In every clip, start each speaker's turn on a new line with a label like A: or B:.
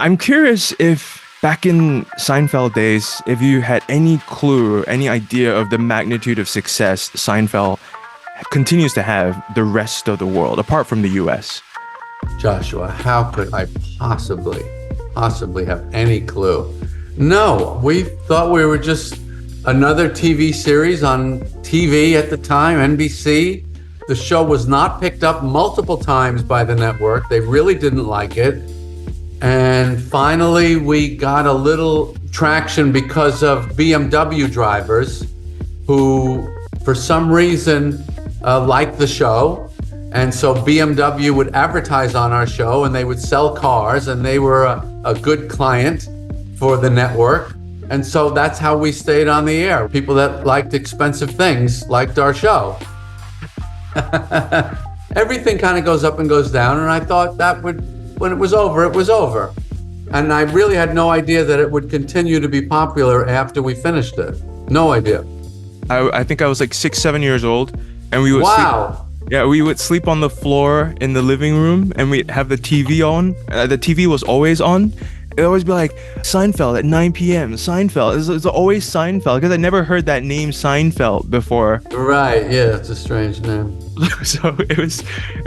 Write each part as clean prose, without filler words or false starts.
A: I'm curious if back in Seinfeld days, if you had any clue, any idea of the magnitude of success Seinfeld continues to have the rest of the world, apart from the US.
B: Joshua, how could I possibly have any clue? No, we thought we were just another TV series on TV at the time, NBC. The show was not picked up multiple times by the network. They really didn't like it. And finally, we got a little traction because of BMW drivers who, for some reason, liked the show. And so BMW would advertise on our show and they would sell cars, and they were a good client for the network. And so that's how we stayed on the air. People that liked expensive things liked our show. Everything kind of goes up and goes down. And I thought that when it was over, it was over. And I really had no idea that it would continue to be popular after we finished it. No idea.
A: I think I was like 6, 7 years old, and we would
B: Wow.
A: we would sleep on the floor in the living room, and we'd have the TV on. The TV was always on. It'd always be like Seinfeld at 9 p.m. Seinfeld. It's always Seinfeld because I never heard that name Seinfeld before.
B: Right. Yeah, it's a strange name.
A: So it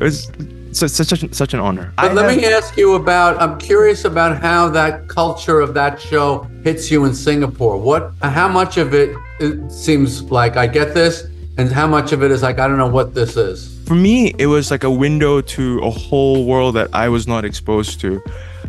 A: was such an honor.
B: But let me ask you I'm curious about how that culture of that show hits you in Singapore. How much of it seems like I get this, and how much of it is like, I don't know what this is?
A: For me, it was like a window to a whole world that I was not exposed to.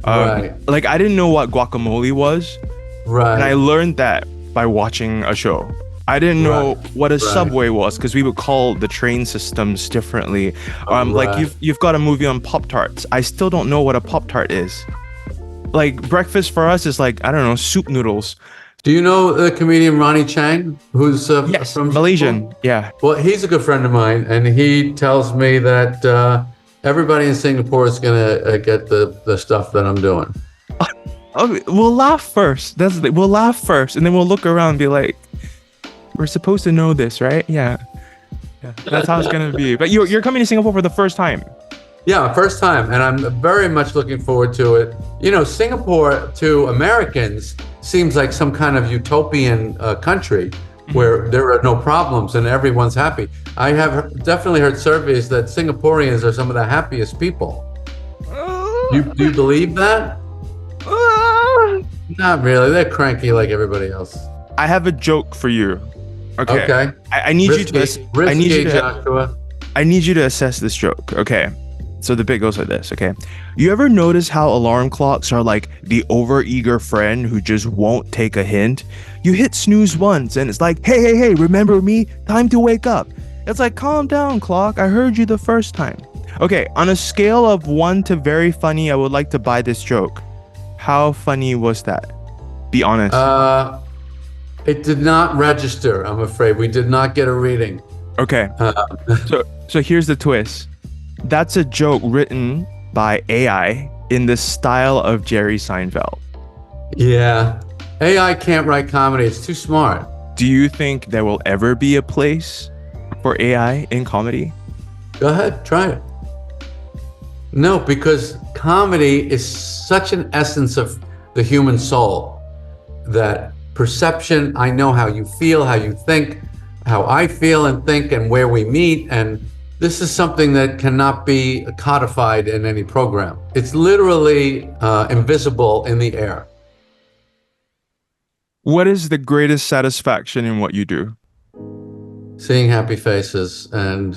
B: Right.
A: Like I didn't know what guacamole was.
B: Right.
A: And I learned that by watching a show. I didn't know what a subway was because we would call the train systems differently. Like you've got a movie on Pop-Tarts. I still don't know what a Pop-Tart is. Like breakfast for us is like, I don't know, soup noodles.
B: Do you know the comedian Ronnie Chang, who's
A: Yes,
B: from
A: Malaysian?
B: Singapore?
A: Yeah.
B: Well, he's a good friend of mine, and he tells me that everybody in Singapore is gonna get the stuff that I'm doing.
A: Okay, we'll laugh first. We'll laugh first, and then we'll look around and be like, we're supposed to know this, right? Yeah. That's how it's gonna be. But you're coming to Singapore for the first time.
B: Yeah, first time, and I'm very much looking forward to it. You know, Singapore to Americans seems like some kind of utopian country where there are no problems and everyone's happy. I have definitely heard surveys that Singaporeans are some of the happiest people. Do you believe that? Not really. They're cranky like everybody else.
A: I have a joke for you. Okay. I need you to.
B: Joshua.
A: I need you to assess this joke. Okay. So the bit goes like this, okay? You ever notice how alarm clocks are like the overeager friend who just won't take a hint? You hit snooze once and it's like, hey, remember me? Time to wake up. It's like, calm down, clock. I heard you the first time. Okay, on a scale of 1 to very funny, I would like to buy this joke. How funny was that? Be honest.
B: It did not register, I'm afraid. We did not get a reading.
A: Okay. So here's the twist. That's a joke written by AI in the style of Jerry Seinfeld.
B: Yeah. AI can't write comedy. It's too smart.
A: Do you think there will ever be a place for AI in comedy?
B: Go ahead, try it. No, because comedy is such an essence of the human soul that perception, I know how you feel, how you think, how I feel and think, and where we meet, and this is something that cannot be codified in any program. It's literally invisible in the air.
A: What is the greatest satisfaction in what you do?
B: Seeing happy faces and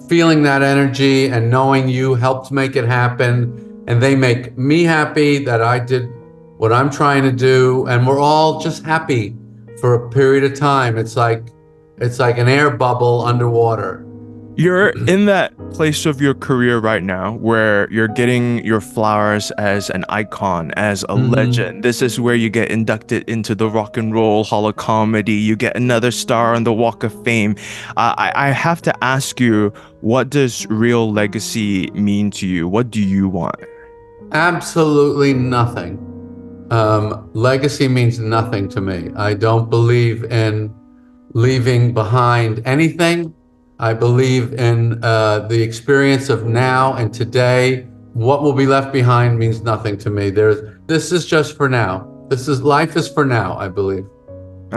B: feeling that energy and knowing you helped make it happen, and they make me happy that I did what I'm trying to do, and we're all just happy for a period of time. It's like an air bubble underwater.
A: You're in that place of your career right now where you're getting your flowers as an icon, as a legend. This is where you get inducted into the Rock and Roll Hall of Comedy. You get another star on the Walk of Fame. I have to ask you, what does real legacy mean to you? What do you want?
B: Absolutely nothing. Legacy means nothing to me. I don't believe in leaving behind anything. I believe in the experience of now and today what will be left behind means nothing to me. This is just for now. Life is for now, I believe.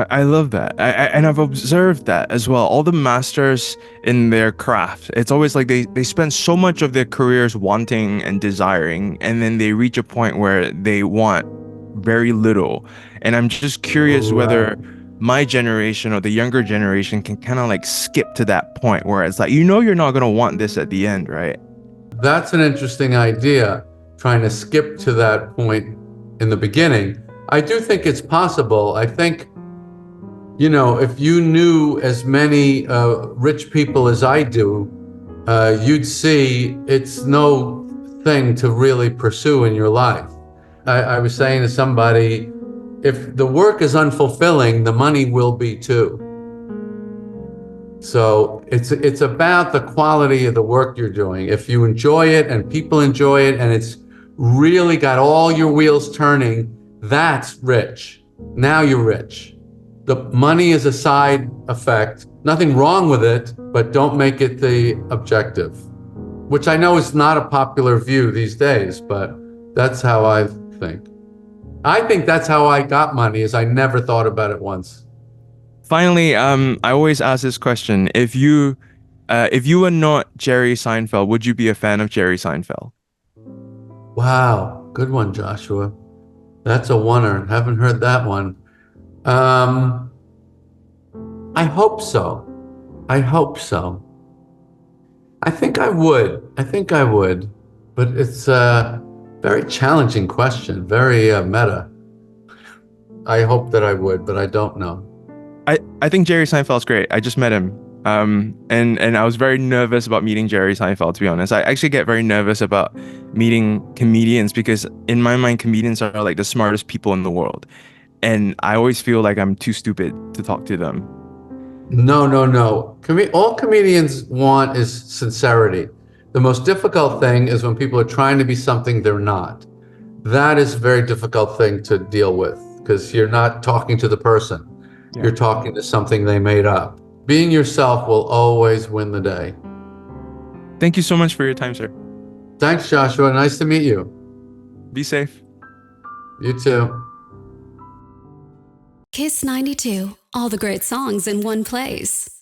A: I love that. And I've observed that as well. All the masters in their craft, it's always like they spend so much of their careers wanting and desiring, and then they reach a point where they want very little. And I'm just curious
B: Right.
A: whether my generation or the younger generation can kind of like skip to that point where it's like, you know, you're not going to want this at the end, right?
B: That's an interesting idea, trying to skip to that point in the beginning. I do think it's possible. I think, if you knew as many rich people as I do, you'd see it's no thing to really pursue in your life. I was saying to somebody, if the work is unfulfilling, the money will be too. So it's about the quality of the work you're doing. If you enjoy it and people enjoy it and it's really got all your wheels turning, that's rich. Now you're rich. The money is a side effect. Nothing wrong with it, but don't make it the objective, which I know is not a popular view these days, but that's how I think. I think that's how I got money, is I never thought about it once.
A: Finally, I always ask this question. If you were not Jerry Seinfeld, would you be a fan of Jerry Seinfeld?
B: Wow, good one, Joshua. That's a oneer. Haven't heard that one. Um, I hope so. I hope so. I think I would. I think I would. But it's a very challenging question, very meta. I hope that I would, but I don't know.
A: I think Jerry Seinfeld's great. I just met him. And I was very nervous about meeting Jerry Seinfeld, to be honest. I actually get very nervous about meeting comedians because in my mind, comedians are like the smartest people in the world. And I always feel like I'm too stupid to talk to them.
B: No, no, no. All comedians want is sincerity. The most difficult thing is when people are trying to be something they're not. That is a very difficult thing to deal with because you're not talking to the person.
A: Yeah.
B: You're talking to something they made up. Being yourself will always win the day.
A: Thank you so much for your time, sir.
B: Thanks, Joshua. Nice to meet you.
A: Be safe.
B: You too.
C: Kiss 92, all the great songs in one place.